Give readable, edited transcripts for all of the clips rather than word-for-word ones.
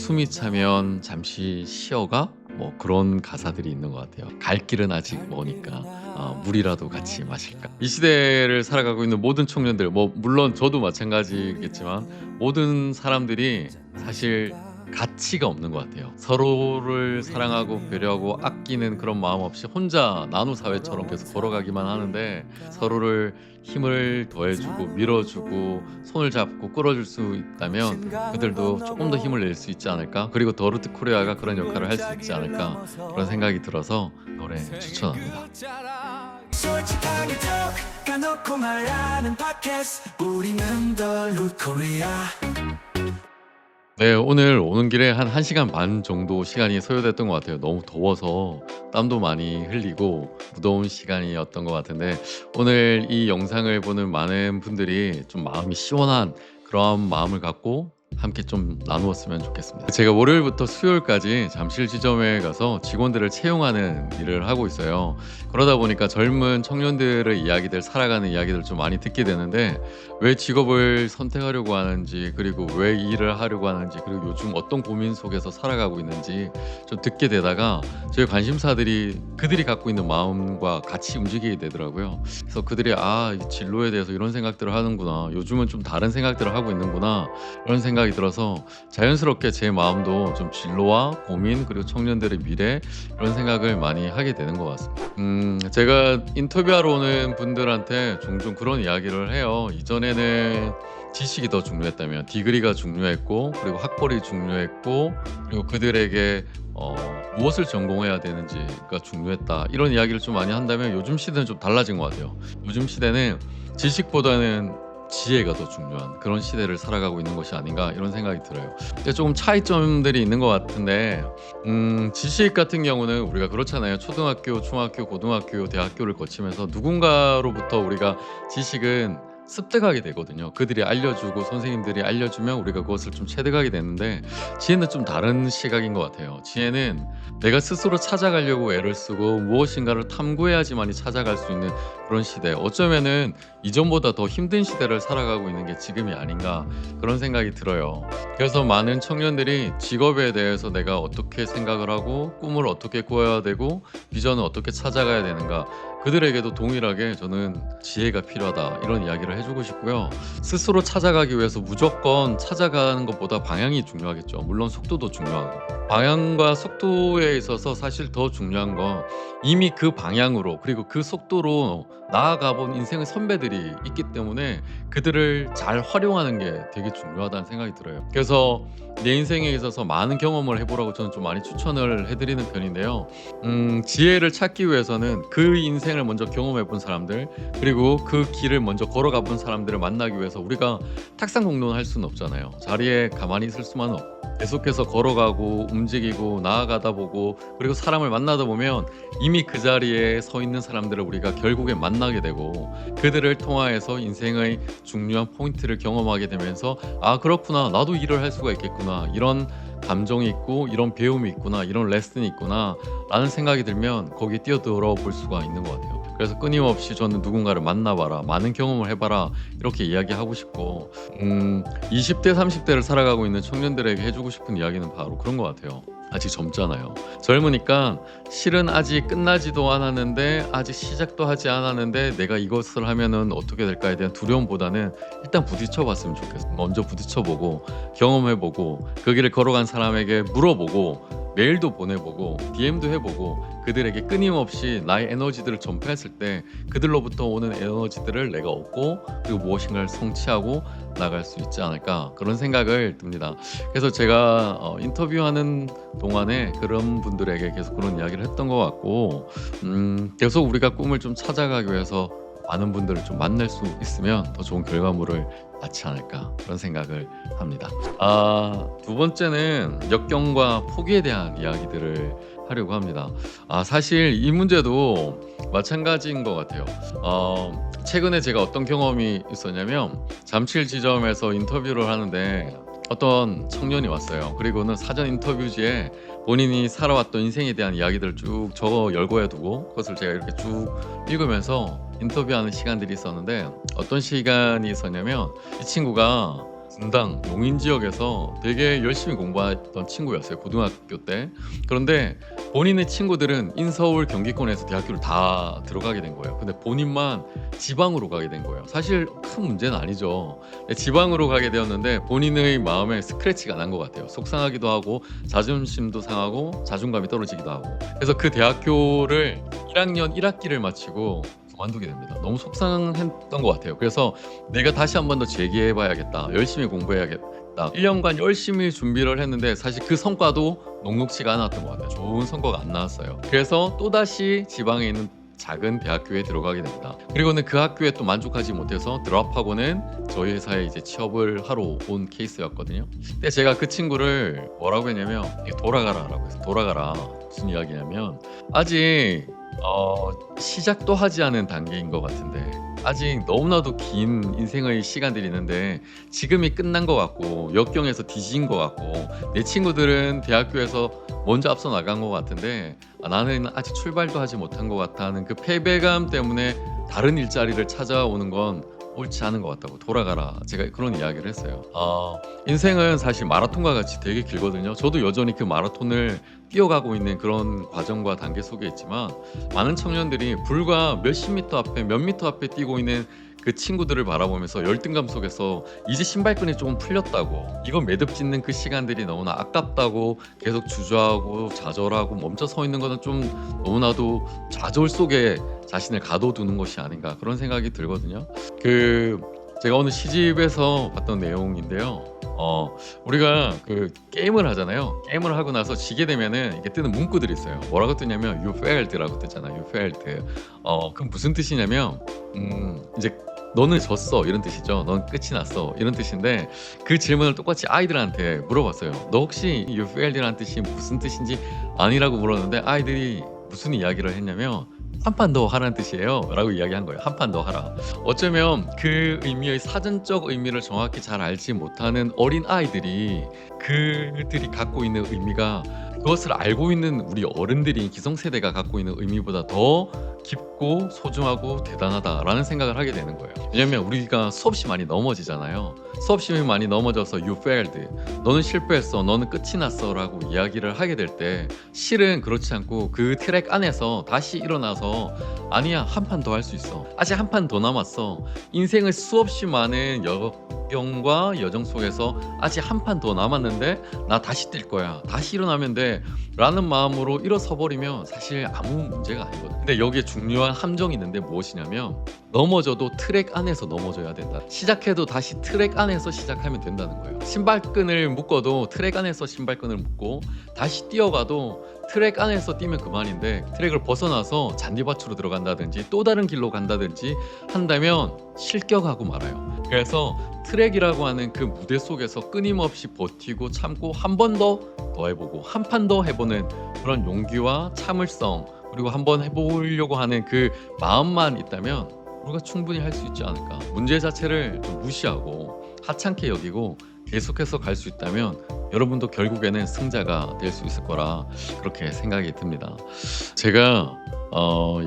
숨이 차면 잠시 쉬어가 뭐 그런 가사들이 있는 것 같아요. 갈 길은 아직 머니까 물이라도 같이 마실까. 이 시대를 살아가고 있는 모든 청년들, 뭐 물론 저도 마찬가지겠지만 모든 사람들이 사실 가치가 없는 것 같아요. 서로를 사랑하고 배려하고 아끼는 그런 마음 없이 혼자 나누 사회처럼 계속 걸어가기만 하는데, 서로를 힘을 더해주고 밀어주고 손을 잡고 끌어줄 수 있다면 그들도 조금 더 힘을 낼 수 있지 않을까. 그리고 더르트 코리아가 그런 역할을 할 수 있지 않을까, 그런 생각이 들어서 노래 추천합니다. 솔직하게 톡 까놓고 말하는 팟캐스트 우리는 더 루코리아. 네, 오늘 오는 길에 한 1시간 반 정도 시간이 소요됐던 것 같아요. 너무 더워서 땀도 많이 흘리고 무더운 시간이었던 것 같은데, 오늘 이 영상을 보는 많은 분들이 좀 마음이 시원한 그런 마음을 갖고 함께 좀 나누었으면 좋겠습니다. 제가 월요일부터 수요일까지 잠실 지점에 가서 직원들을 채용하는 일을 하고 있어요. 그러다 보니까 젊은 청년들의 이야기들, 살아가는 이야기들 좀 많이 듣게 되는데, 왜 직업을 선택하려고 하는지, 그리고 왜 이 일을 하려고 하는지, 그리고 요즘 어떤 고민 속에서 살아가고 있는지 좀 듣게 되다가 저희 관심사들이 그들이 갖고 있는 마음과 같이 움직이게 되더라고요. 그래서 그들이 이 진로에 대해서 이런 생각들을 하는구나, 요즘은 좀 다른 생각들을 하고 있는구나, 이런 생각이 들어서 자연스럽게 제 마음도 좀 진로와 고민, 그리고 청년들의 미래, 이런 생각을 많이 하게 되는 것 같습니다. 제가 인터뷰하러 오는 분들한테 종종 그런 이야기를 해요. 이전에는 지식이 더 중요했다면, 디그리가 중요했고, 그리고 학벌이 중요했고, 그리고 그들에게 무엇을 전공해야 되는지가 중요했다, 이런 이야기를 좀 많이 한다면, 요즘 시대는 좀 달라진 것 같아요. 요즘 시대는 지식보다는 지혜가 더 중요한 그런 시대를 살아가고 있는 것이 아닌가, 이런 생각이 들어요. 근데 조금 차이점들이 있는 것 같은데, 지식 같은 경우는 우리가 그렇잖아요. 초등학교, 중학교, 고등학교, 대학교를 거치면서 누군가로부터 우리가 지식은 습득하게 되거든요. 그들이 알려주고 선생님들이 알려주면 우리가 그것을 좀 체득하게 되는데, 지혜는 좀 다른 시각인 것 같아요. 지혜는 내가 스스로 찾아가려고 애를 쓰고 무엇인가를 탐구해야지만이 찾아갈 수 있는 그런 시대, 어쩌면은 이전보다 더 힘든 시대를 살아가고 있는 게 지금이 아닌가, 그런 생각이 들어요. 그래서 많은 청년들이 직업에 대해서 내가 어떻게 생각을 하고 꿈을 어떻게 꾸어야 되고 비전을 어떻게 찾아가야 되는가, 그들에게도 동일하게 저는 지혜가 필요하다, 이런 이야기를 해주고 싶고요. 스스로 찾아가기 위해서 무조건 찾아가는 것보다 방향이 중요하겠죠. 물론 속도도 중요하고, 방향과 속도에 있어서 사실 더 중요한 건 이미 그 방향으로, 그리고 그 속도로 나아가 본 인생의 선배들이 있기 때문에 그들을 잘 활용하는 게 되게 중요하다는 생각이 들어요. 그래서 내 인생에 있어서 많은 경험을 해보라고 저는 좀 많이 추천을 해드리는 편인데요. 지혜를 찾기 위해서는 그 인생을 먼저 경험해 본 사람들, 그리고 그 길을 먼저 걸어가 본 사람들을 만나기 위해서 우리가 탁상공론할 수는 없잖아요. 자리에 가만히 있을 수만은 없고, 계속해서 걸어가고 움직이고 나아가다 보고, 그리고 사람을 만나다 보면 이미 그 자리에 서 있는 사람들을 우리가 결국에 만나게 되고, 그들을 통하여서 인생의 중요한 포인트를 경험하게 되면서 그렇구나, 나도 일을 할 수가 있겠구나, 이런 감정이 있고 이런 배움이 있구나, 이런 레슨이 있구나 라는 생각이 들면 거기에 뛰어들어 볼 수가 있는 것 같아요. 그래서 끊임없이 저는 누군가를 만나봐라, 많은 경험을 해봐라, 이렇게 이야기하고 싶고, 20대 30대를 살아가고 있는 청년들에게 해주고 싶은 이야기는 바로 그런 것 같아요. 아직 젊잖아요. 젊으니까 실은 아직 끝나지도 않았는데, 아직 시작도 하지 않았는데 내가 이것을 하면은 어떻게 될까에 대한 두려움보다는 일단 부딪혀 봤으면 좋겠어요. 먼저 부딪혀보고 경험해보고, 그 길을 걸어간 사람에게 물어보고, 메일도 보내보고 DM도 해보고, 그들에게 끊임없이 나의 에너지들을 전파했을 때 그들로부터 오는 에너지들을 내가 얻고, 그리고 무엇인가를 성취하고 나갈 수 있지 않을까, 그런 생각을 듭니다. 그래서 제가 인터뷰하는 동안에 그런 분들에게 계속 그런 이야기를 했던 것 같고, 계속 우리가 꿈을 좀 찾아가기 위해서 많은 분들을 좀 만날 수 있으면 더 좋은 결과물을 낳지 않을까, 그런 생각을 합니다. 두 번째는 역경과 포기에 대한 이야기들을 하려고 합니다. 사실 이 문제도 마찬가지인 것 같아요. 최근에 제가 어떤 경험이 있었냐면, 잠실 지점에서 인터뷰를 하는데 어떤 청년이 왔어요. 그리고는 사전 인터뷰지에 본인이 살아왔던 인생에 대한 이야기들을 쭉 적어 열거해 두고, 그것을 제가 이렇게 쭉 읽으면서 인터뷰하는 시간들이 있었는데, 어떤 시간이 있었냐면 이 친구가 분당 용인 지역에서 되게 열심히 공부했던 친구였어요, 고등학교 때. 그런데 본인의 친구들은 인서울 경기권에서 대학교를 다 들어가게 된 거예요. 근데 본인만 지방으로 가게 된 거예요. 사실 큰 문제는 아니죠. 근데 지방으로 가게 되었는데 본인의 마음에 스크래치가 난 것 같아요. 속상하기도 하고 자존심도 상하고 자존감이 떨어지기도 하고. 그래서 그 대학교를 1학년 1학기를 마치고 그만두게 됩니다. 너무 속상했던 것 같아요. 그래서 내가 다시 한 번 더 재기해봐야겠다. 열심히 공부해야겠다. 1년간 열심히 준비를 했는데 사실 그 성과도 녹록치가 않았던 것 같아요. 좋은 성과가 안 나왔어요. 그래서 또다시 지방에 있는 작은 대학교에 들어가게 됩니다. 그리고는 그 학교에 또 만족하지 못해서 드랍하고는 저희 회사에 이제 취업을 하러 온 케이스였거든요. 근데 제가 그 친구를 뭐라고 했냐면 돌아가라라고 해서 돌아가라. 무슨 이야기냐면 아직 시작도 하지 않은 단계인 것 같은데 아직 너무나도 긴 인생의 시간들이 있는데 지금이 끝난 것 같고 역경에서 뒤진 것 같고 내 친구들은 대학교에서 먼저 앞서 나간 것 같은데 나는 아직 출발도 하지 못한 것 같아 하는 그 패배감 때문에 다른 일자리를 찾아오는 건 옳지 않은 것 같다고 돌아가라. 제가 그런 이야기를 했어요. 인생은 사실 마라톤과 같이 되게 길거든요. 저도 여전히 그 마라톤을 뛰어가고 있는 그런 과정과 단계 속에 있지만 많은 청년들이 불과 몇십 미터 앞에 몇 미터 앞에 뛰고 있는 그 친구들을 바라보면서 열등감 속에서 이제 신발끈이 조금 풀렸다고 이건 매듭 짓는 그 시간들이 너무나 아깝다고 계속 주저하고 좌절하고 멈춰 서 있는 거는 좀 너무나도 좌절 속에 자신을 가둬두는 것이 아닌가 그런 생각이 들거든요. 제가 오늘 시집에서 봤던 내용인데요. 우리가 그 게임을 하잖아요. 게임을 하고 나서 지게 되면은 이게 뜨는 문구들이 있어요. 뭐라고 뜨냐면 you failed라고 뜨잖아요. you failed. 그럼 무슨 뜻이냐면 이제 너는 졌어 이런 뜻이죠. 넌 끝이 났어 이런 뜻인데 그 질문을 똑같이 아이들한테 물어봤어요. 너 혹시 you failed라는 뜻이 무슨 뜻인지 아니라고 물었는데 아이들이 무슨 이야기를 했냐면 한 판 더 하라는 뜻이에요 라고 이야기한 거예요. 한 판 더 하라. 어쩌면 그 의미의 사전적 의미를 정확히 잘 알지 못하는 어린 아이들이 그들이 갖고 있는 의미가 그것을 알고 있는 우리 어른들이 기성세대가 갖고 있는 의미보다 더 깊고 소중하고 대단하다라는 생각을 하게 되는 거예요. 왜냐면 우리가 수없이 많이 넘어지잖아요. 수없이 많이 넘어져서 you failed, 너는 실패했어, 너는 끝이 났어 라고 이야기를 하게 될 때 실은 그렇지 않고 그 트랙 안에서 다시 일어나서 아니야 한 판 더 할 수 있어, 아직 한 판 더 남았어, 인생의 수없이 많은 역경과 여정 속에서 아직 한 판 더 남았는데 나 다시 뛸 거야, 다시 일어나면 돼 라는 마음으로 일어서 버리면 사실 아무 문제가 아니거든. 근데 여기에 중요한 함정이 있는데 무엇이냐면 넘어져도 트랙 안에서 넘어져야 된다. 시작해도 다시 트랙 안에서 시작하면 된다는 거예요. 신발끈을 묶어도 트랙 안에서 신발끈을 묶고 다시 뛰어가도 트랙 안에서 뛰면 그만인데 트랙을 벗어나서 잔디밭으로 들어간다든지 또 다른 길로 간다든지 한다면 실격하고 말아요. 그래서 트랙이라고 하는 그 무대 속에서 끊임없이 버티고 참고 한 번 더 해보고 한 판 더 해보는 그런 용기와 참을성, 그리고 한번 해보려고 하는 그 마음만 있다면 우리가 충분히 할 수 있지 않을까. 문제 자체를 좀 무시하고 하찮게 여기고 계속해서 갈 수 있다면 여러분도 결국에는 승자가 될 수 있을 거라 그렇게 생각이 듭니다. 제가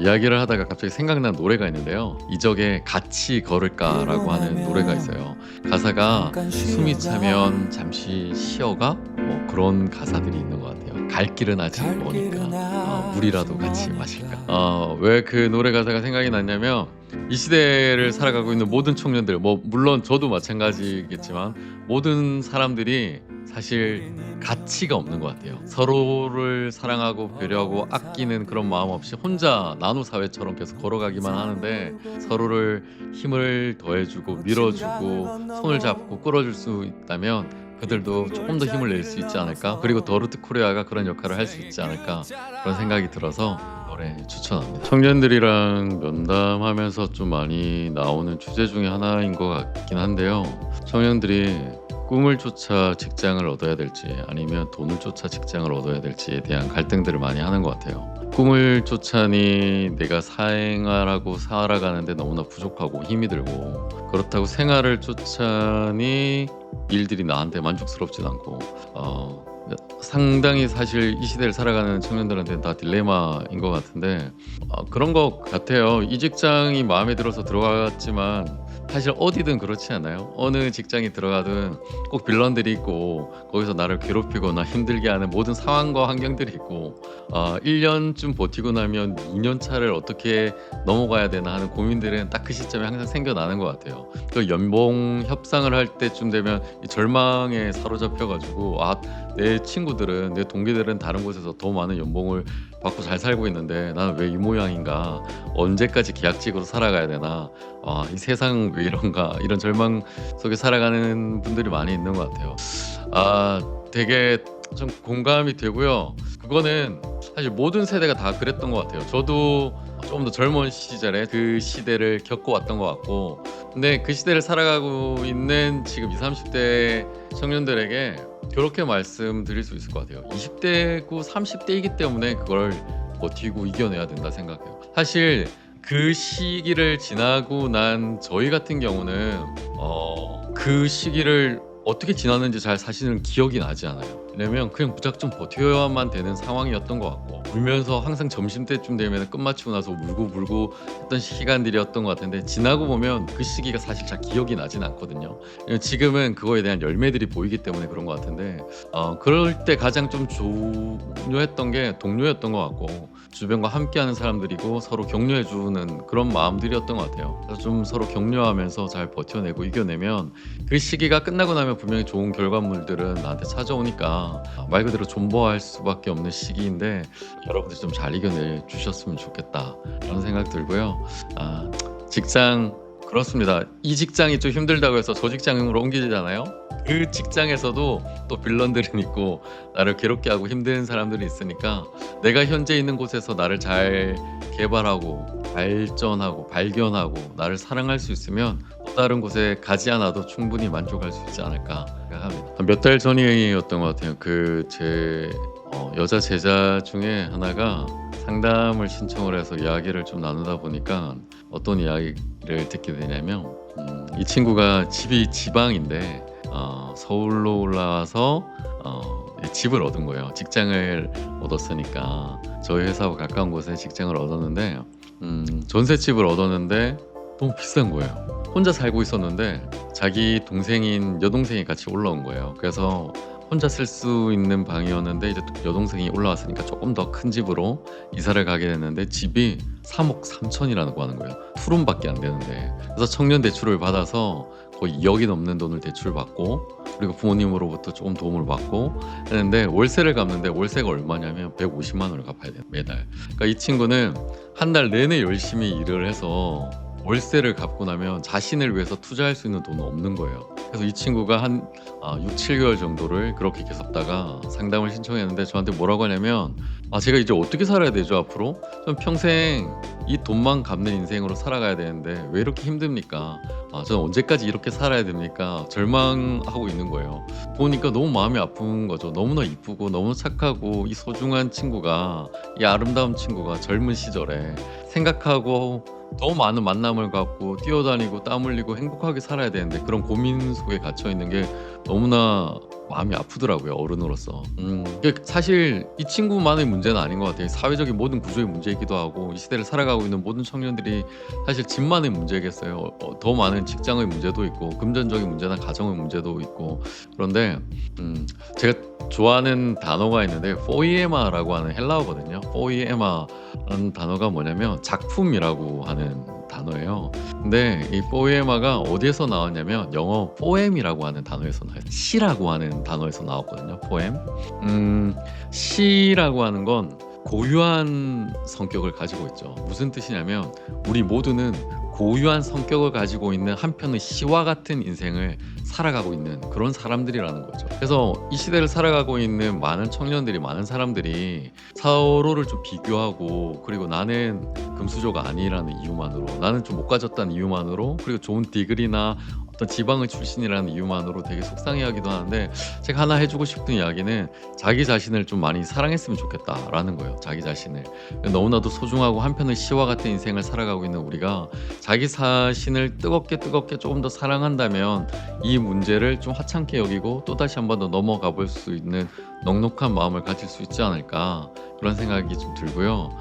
이야기를 하다가 갑자기 생각난 노래가 있는데요. 이적의 같이 걸을까라고 하는 노래가 있어요. 가사가 숨이 차면 잠시 쉬어가 뭐 그런 가사들이 있는 것 같아요. 갈 길은 아직 머니까 물이라도 같이 마실까. 왜 그 노래 가사가 생각이 났냐면 이 시대를 살아가고 있는 모든 청년들, 뭐 물론 저도 마찬가지겠지만 모든 사람들이 사실 가치가 없는 것 같아요. 서로를 사랑하고 배려하고 아끼는 그런 마음 없이 혼자 나누 사회처럼 계속 걸어가기만 하는데 서로를 힘을 더해주고 밀어주고 손을 잡고 끌어줄 수 있다면 그들도 조금 더 힘을 낼 수 있지 않을까. 그리고 더루트 코리아가 그런 역할을 할 수 있지 않을까 그런 생각이 들어서 노래 추천합니다. 청년들이랑 면담하면서 좀 많이 나오는 주제 중에 하나인 것 같긴 한데요. 청년들이 꿈을 쫓아 직장을 얻어야 될지 아니면 돈을 쫓아 직장을 얻어야 될지에 대한 갈등들을 많이 하는 것 같아요. 꿈을 쫓아니 내가 생활하고 살아가는데 너무나 부족하고 힘이 들고, 그렇다고 생활을 쫓아니 일들이 나한테 만족스럽진 않고 상당히 사실 이 시대를 살아가는 청년들한테는 다 딜레마인 것 같은데 그런 것 같아요. 이 직장이 마음에 들어서 들어갔지만 사실 어디든 그렇지 않아요? 어느 직장에 들어가든 꼭 빌런들이 있고 거기서 나를 괴롭히거나 힘들게 하는 모든 상황과 환경들이 있고 1년쯤 버티고 나면 2년 차를 어떻게 넘어가야 되나 하는 고민들은 딱 그 시점에 항상 생겨나는 것 같아요. 그 연봉 협상을 할 때쯤 되면 이 절망에 사로잡혀 가지고 내 친구들은 내 동기들은 다른 곳에서 더 많은 연봉을 받고 잘 살고 있는데 나는 왜 이 모양인가? 언제까지 계약직으로 살아가야 되나? 이 세상 왜 이런가? 이런 절망 속에 살아가는 분들이 많이 있는 것 같아요. 되게 좀 공감이 되고요. 그거는 사실 모든 세대가 다 그랬던 것 같아요. 저도 조금 더 젊은 시절에 그 시대를 겪어왔던 것 같고, 근데 그 시대를 살아가고 있는 지금 20, 30대 청년들에게 그렇게 말씀드릴 수 있을 것 같아요. 20대고 30대이기 때문에 그걸 버티고 이겨내야 된다 생각해요. 사실 그 시기를 지나고 난 저희 같은 경우는 그 시기를 어떻게 지났는지 잘 사실은 기억이 나지 않아요. 왜냐면 그냥 무작정 버텨야만 되는 상황이었던 것 같고, 울면서 항상 점심때쯤 되면 끝마치고 나서 울고 했던 시간들이었던 것 같은데, 지나고 보면 그 시기가 사실 잘 기억이 나진 않거든요. 지금은 그거에 대한 열매들이 보이기 때문에 그런 것 같은데, 그럴 때 가장 좀 중요했던 게 동료였던 것 같고, 주변과 함께하는 사람들이고 서로 격려해주는 그런 마음들이었던 것 같아요. 그래서 좀 서로 격려하면서 잘 버텨내고 이겨내면 그 시기가 끝나고 나면 분명히 좋은 결과물들은 나한테 찾아오니까 말 그대로 존버할 수밖에 없는 시기인데, 여러분들 좀 잘 이겨내 주셨으면 좋겠다 그런 생각 들고요. 직장 그렇습니다. 이 직장이 좀 힘들다고 해서 저 직장으로 옮기잖아요. 그 직장에서도 또 빌런들은 있고 나를 괴롭게 하고 힘든 사람들이 있으니까, 내가 현재 있는 곳에서 나를 잘 개발하고 발전하고 발견하고 나를 사랑할 수 있으면 또 다른 곳에 가지 않아도 충분히 만족할 수 있지 않을까 생각합니다. 몇 달 전이었던 것 같아요. 제 여자 제자 중에 하나가 상담을 신청을 해서 이야기를 좀 나누다 보니까 어떤 이야기를 듣게 되냐면, 이 친구가 집이 지방인데 서울로 올라와서 집을 얻은 거예요. 직장을 얻었으니까 저희 회사와 가까운 곳에 직장을 얻었는데, 전셋집을 얻었는데 너무 비싼 거예요. 혼자 살고 있었는데 자기 동생인 여동생이 같이 올라온 거예요. 그래서 혼자 쓸 수 있는 방이었는데 이제 여동생이 올라왔으니까 조금 더 큰 집으로 이사를 가게 됐는데, 집이 3억 3천이라고 하는 거예요. 투룸밖에 안 되는데. 그래서 청년 대출을 받아서 거의 2억이 넘는 돈을 대출 받고, 그리고 부모님으로부터 조금 도움을 받고 했는데, 월세를 갚는데 월세가 얼마냐면 150만 원을 갚아야 돼요, 매달. 그러니까 이 친구는 한 달 내내 열심히 일을 해서 월세를 갚고 나면 자신을 위해서 투자할 수 있는 돈은 없는 거예요. 그래서 이 친구가 한 6, 7개월 정도를 그렇게 계속다가 상담을 신청했는데, 저한테 뭐라고 하냐면, 제가 이제 어떻게 살아야 되죠 앞으로? 전 평생 이 돈만 갚는 인생으로 살아가야 되는데 왜 이렇게 힘듭니까? 저는 언제까지 이렇게 살아야 됩니까? 절망하고 있는 거예요. 보니까 너무 마음이 아픈 거죠. 너무나 이쁘고 너무 착하고 이 소중한 친구가, 이 아름다운 친구가 젊은 시절에 생각하고 너무 많은 만남을 갖고 뛰어다니고 땀 흘리고 행복하게 살아야 되는데, 그런 고민 속에 갇혀 있는 게 너무나 마음이 아프더라고요, 어른으로서. 사실 이 친구만의 문제는 아닌 것 같아요. 사회적인 모든 구조의 문제이기도 하고, 이 시대를 살아가고 있는 모든 청년들이 사실 집만의 문제겠어요. 더 많은 직장의 문제도 있고 금전적인 문제나 가정의 문제도 있고. 그런데 제가 좋아하는 단어가 있는데, 포이에마라고 하는 헬라어거든요. 포이에마라는 단어가 뭐냐면 작품이라고 하는 단어예요. 근데 이 포에마가 어디에서 나왔냐면, 영어 포엠이라고 하는 단어에서 나와요. 시라고 하는 단어에서 나왔거든요. 포엠. 시라고 하는 건 고유한 성격을 가지고 있죠. 무슨 뜻이냐면, 우리 모두는 고유한 성격을 가지고 있는 한편의 시와 같은 인생을 살아가고 있는 그런 사람들이라는 거죠. 그래서 이 시대를 살아가고 있는 많은 청년들이, 많은 사람들이 서로를 좀 비교하고, 그리고 나는 금수저가 아니라는 이유만으로, 나는 좀 못 가졌다는 이유만으로, 그리고 좋은 디그리나 어떤 지방의 출신이라는 이유만으로 되게 속상해하기도 하는데, 제가 하나 해주고 싶은 이야기는 자기 자신을 좀 많이 사랑했으면 좋겠다라는 거예요. 자기 자신을 너무나도 소중하고 한편의 시와 같은 인생을 살아가고 있는 우리가 자기 자신을 뜨겁게 조금 더 사랑한다면 이 문제를 좀 하찮게 여기고 또다시 한 번 더 넘어가 볼 수 있는 넉넉한 마음을 가질 수 있지 않을까, 그런 생각이 좀 들고요.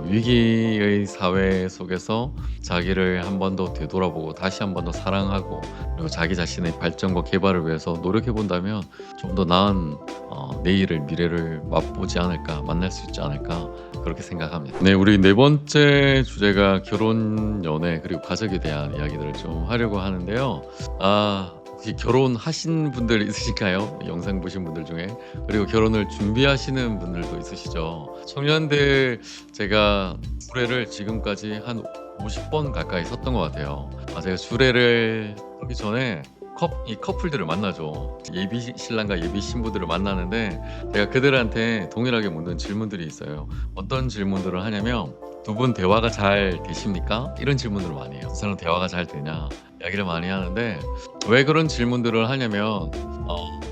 위기의 사회 속에서 자기를 한 번 더 되돌아보고 다시 한 번 더 사랑하고, 그리고 자기 자신의 발전과 개발을 위해서 노력해 본다면 좀 더 나은 내일을, 미래를 맛보지 않을까, 만날 수 있지 않을까, 그렇게 생각합니다. 네, 우리 네 번째 주제가 결혼, 연애, 그리고 가족에 대한 이야기들을 좀 하려고 하는데요. 혹시 결혼하신 분들 있으실까요? 영상 보신 분들 중에. 그리고 결혼을 준비하시는 분들도 있으시죠. 청년들, 제가 주례를 지금까지 한 50번 가까이 섰던 것 같아요. 제가 주례를 하기 전에 이 커플들을 만나죠. 예비 신랑과 예비 신부들을 만나는데, 제가 그들한테 동일하게 묻는 질문들이 있어요. 어떤 질문들을 하냐면, 두 분 대화가 잘 되십니까? 이런 질문들을 많이 해요. 두 사람 대화가 잘 되냐? 이야기를 많이 하는데, 왜 그런 질문들을 하냐면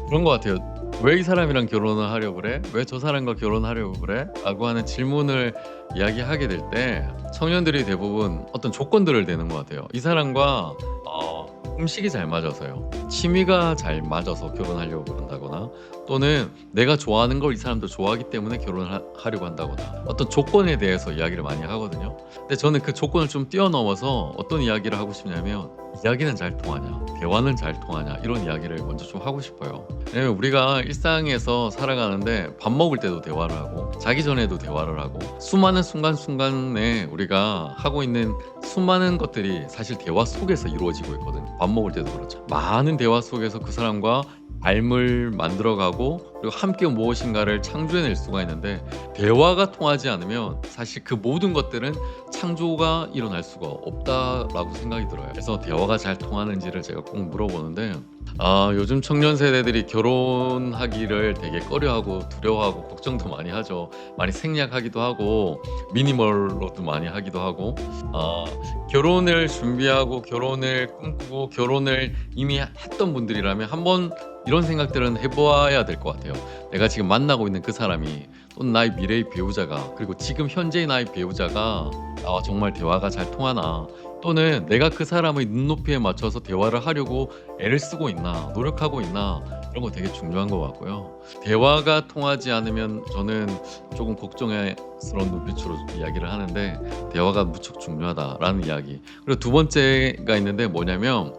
그런 것 같아요. 왜 이 사람이랑 결혼을 하려고 그래? 왜 저 사람과 결혼하려고 그래? 라고 하는 질문을 이야기하게 될 때 청년들이 대부분 어떤 조건들을 대는 것 같아요. 이 사람과 음식이 잘 맞아서요, 취미가 잘 맞아서 결혼하려고 그런다거나, 또는 내가 좋아하는 걸 이 사람도 좋아하기 때문에 결혼을 하려고 한다거나, 어떤 조건에 대해서 이야기를 많이 하거든요. 근데 저는 그 조건을 좀 뛰어넘어서 어떤 이야기를 하고 싶냐면, 이야기는 잘 통하냐, 대화는 잘 통하냐, 이런 이야기를 먼저 좀 하고 싶어요. 왜냐면 우리가 일상에서 살아가는데 밥 먹을 때도 대화를 하고, 자기 전에도 대화를 하고, 수많은 순간순간에 우리가 하고 있는 수많은 것들이 사실 대화 속에서 이루어지고 있거든요. 밥 먹을 때도 그렇죠. 많은 대화 속에서 그 사람과 삶을 만들어가고, 그리고 함께 무엇인가를 창조해낼 수가 있는데, 대화가 통하지 않으면 사실 그 모든 것들은 창조가 일어날 수가 없다라고 생각이 들어요. 그래서 대화가 잘 통하는지를 제가 꼭 물어보는데, 요즘 청년 세대들이 결혼하기를 되게 꺼려하고 두려워하고 걱정도 많이 하죠. 많이 생략하기도 하고 미니멀로도 많이 하기도 하고, 결혼을 준비하고 결혼을 꿈꾸고 결혼을 이미 했던 분들이라면 한번 이런 생각들은 해보아야 될 것 같아요. 내가 지금 만나고 있는 그 사람이, 또는 나의 미래의 배우자가, 그리고 지금 현재의 나의 배우자가 나와 정말 대화가 잘 통하나, 또는 내가 그 사람의 눈높이에 맞춰서 대화를 하려고 애를 쓰고 있나, 노력하고 있나, 이런 거 되게 중요한 것 같고요. 대화가 통하지 않으면 저는 조금 걱정스러운 눈빛으로 이야기를 하는데, 대화가 무척 중요하다라는 이야기. 그리고 두 번째가 있는데 뭐냐면,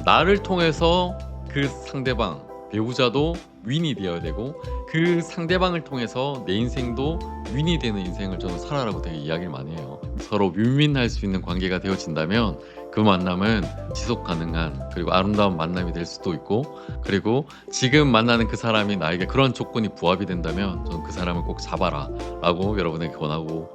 나를 통해서 그 상대방, 배우자도 윈이 되어야 되고, 그 상대방을 통해서 내 인생도 윈이 되는 인생을 저는 살아라고 되게 이야기를 많이 해요. 서로 윈윈할 수 있는 관계가 되어진다면 그 만남은 지속 가능한, 그리고 아름다운 만남이 될 수도 있고, 그리고 지금 만나는 그 사람이 나에게 그런 조건이 부합이 된다면 저는 그 사람을 꼭 잡아라 라고 여러분에게 권하고,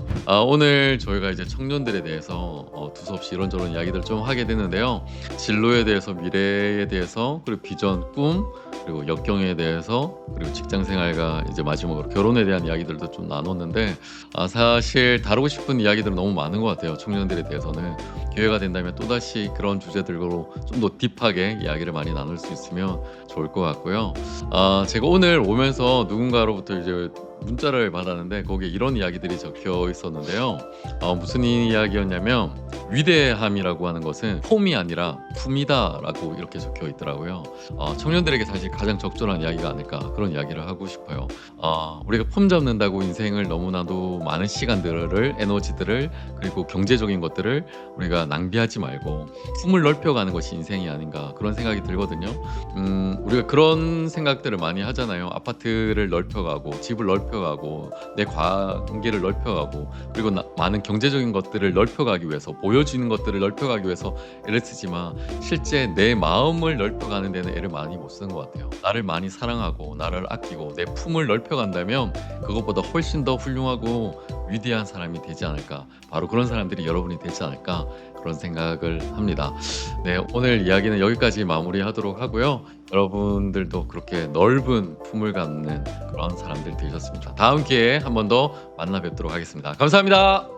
오늘 저희가 이제 청년들에 대해서 두서없이 이런저런 이야기들 좀 하게 되는데요. 진로에 대해서, 미래에 대해서, 그리고 비전, 꿈, 그리고 역경에 대해서, 그리고 직장생활과 이제 마지막으로 결혼에 대한 이야기들도 좀 나눴는데, 사실 다루고 싶은 이야기들은 너무 많은 것 같아요. 청년들에 대해서는 기회가 된다면 또다시 그런 주제들로 좀 더 딥하게 이야기를 많이 나눌 수 있으면 좋을 것 같고요. 제가 오늘 오면서 누군가로부터 이제 문자를 받았는데, 거기에 이런 이야기들이 적혀 있었는데요. 무슨 이야기였냐면, 위대함이라고 하는 것은 폼이 아니라 품이다 라고 이렇게 적혀 있더라고요. 청년들에게 사실 가장 적절한 이야기가 아닐까, 그런 이야기를 하고 싶어요. 우리가 폼 잡는다고 인생을 너무나도 많은 시간들을, 에너지들을, 그리고 경제적인 것들을 우리가 낭비하지 말고 품을 넓혀가는 것이 인생이 아닌가, 그런 생각이 들거든요. 우리가 그런 생각들을 많이 하잖아요. 아파트를 넓혀가고, 집을 넓혀가고, 내 관계를 넓혀가고, 그리고 많은 경제적인 것들을 넓혀가기 위해서, 보여지는 것들을 넓혀가기 위해서 애를 쓰지만, 실제 내 마음을 넓혀가는 데는 애를 많이 못 쓰는 것 같아요. 나를 많이 사랑하고 나를 아끼고 내 품을 넓혀간다면 그것보다 훨씬 더 훌륭하고 위대한 사람이 되지 않을까, 바로 그런 사람들이 여러분이 되지 않을까, 그런 생각을 합니다. 네, 오늘 이야기는 여기까지 마무리하도록 하고요. 여러분들도 그렇게 넓은 품을 갖는 그런 사람들 되셨습니다. 다음 기회에 한 번 더 만나 뵙도록 하겠습니다. 감사합니다.